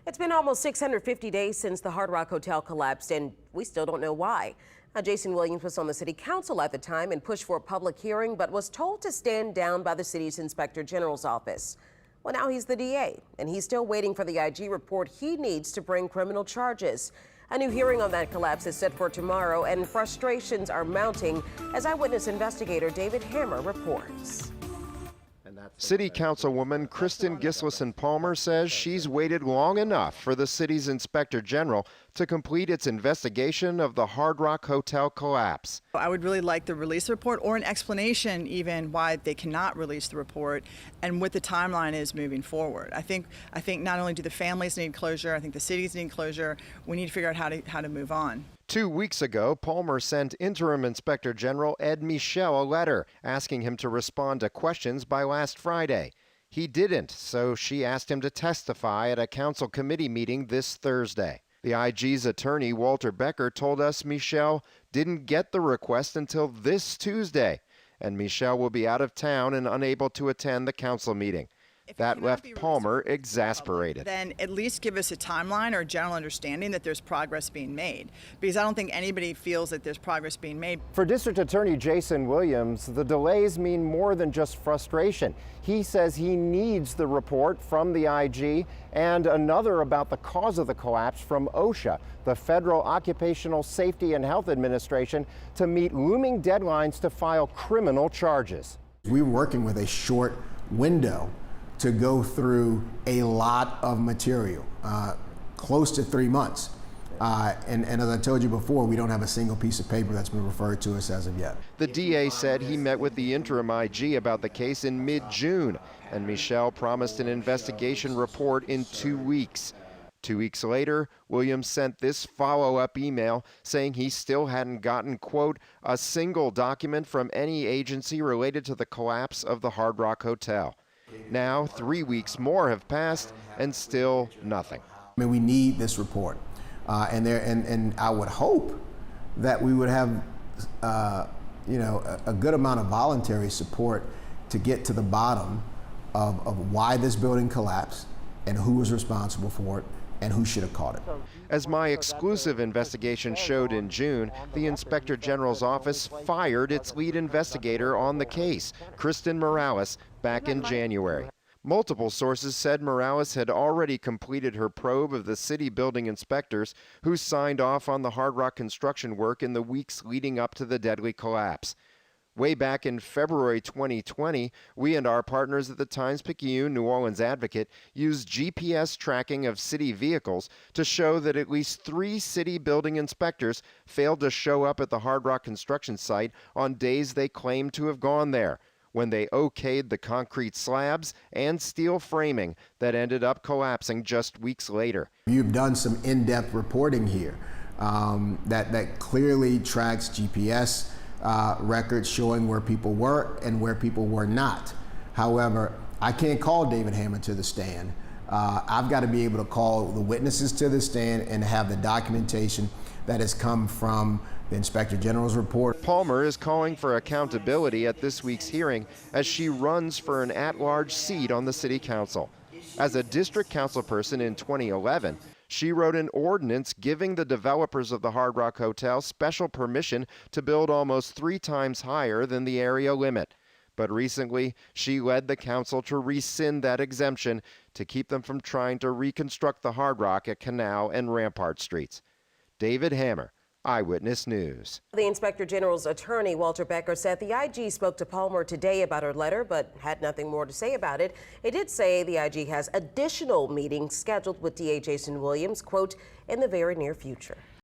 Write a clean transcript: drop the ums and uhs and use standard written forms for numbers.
It's been almost 650 days since the Hard Rock Hotel collapsed, and we still don't know why. Jason Williams was on the city council at the time and pushed for a public hearing, but was told to stand down by the city's inspector general's office. Well, now he's the DA, and he's still waiting for the IG report he needs to bring criminal charges. A new hearing on that collapse is set for tomorrow, and frustrations are mounting, as eyewitness investigator David Hammer reports. City Councilwoman Kristen Gislason-Palmer says she's waited long enough for the city's inspector general to complete its investigation of the Hard Rock Hotel collapse. I would really like the release report or an explanation even why they cannot release the report and what the timeline is moving forward. I think not only do the families need closure, I think the cities need closure. We need to figure out how to move on. 2 weeks ago, Palmer sent Interim Inspector General Ed Michel a letter asking him to respond to questions by last Friday. He didn't, so she asked him to testify at a council committee meeting this Thursday. The IG's attorney, Walter Becker, told us Michel didn't get the request until this Tuesday, and Michel will be out of town and unable to attend the council meeting. That left Palmer exasperated. Then at least give us a timeline or a general understanding that there's progress being made, because I don't think anybody feels that there's progress being made. For District Attorney Jason Williams, the delays mean more than just frustration. He says he needs the report from the IG and another about the cause of the collapse from OSHA, the Federal Occupational Safety and Health Administration, to meet looming deadlines to file criminal charges. We're working with a short window to go through a lot of material, close to 3 months. And as I told you before, we don't have a single piece of paper that's been referred to us as of yet. The DA said he met with the interim IG about the case in mid-June, and Michel promised an investigation report in 2 weeks. 2 weeks later, Williams sent this follow-up email saying he still hadn't gotten, quote, a single document from any agency related to the collapse of the Hard Rock Hotel. Now, 3 weeks more have passed, and still nothing. I mean, we need this report, and I would hope that we would have, a good amount of voluntary support to get to the bottom of why this building collapsed and who was responsible for it and who should have caught it. As my exclusive investigation showed in June, the Inspector General's office fired its lead investigator on the case, Kristen Morales, back in January. Multiple sources said Morales had already completed her probe of the city building inspectors who signed off on the Hard Rock construction work in the weeks leading up to the deadly collapse. Way back in February 2020, we and our partners at the Times-Picayune New Orleans Advocate used GPS tracking of city vehicles to show that at least 3 city building inspectors failed to show up at the Hard Rock construction site on days they claimed to have gone there, when they okayed the concrete slabs and steel framing that ended up collapsing just weeks later. You've done some in-depth reporting here that clearly tracks GPS records showing where people were and where people were not. However, I can't call David Hammer to the stand. I've got to be able to call the witnesses to the stand and have the documentation that has come from the Inspector General's report. Palmer is calling for accountability at this week's hearing as she runs for an at-large seat on the City Council. As a district councilperson in 2011, she wrote an ordinance giving the developers of the Hard Rock Hotel special permission to build almost 3 times higher than the area limit. But recently, she led the council to rescind that exemption to keep them from trying to reconstruct the Hard Rock at Canal and Rampart Streets. David Hammer, Eyewitness News. The Inspector General's attorney, Walter Becker, said the IG spoke to Palmer today about her letter, but had nothing more to say about it. It did say the IG has additional meetings scheduled with DA Jason Williams, quote, in the very near future.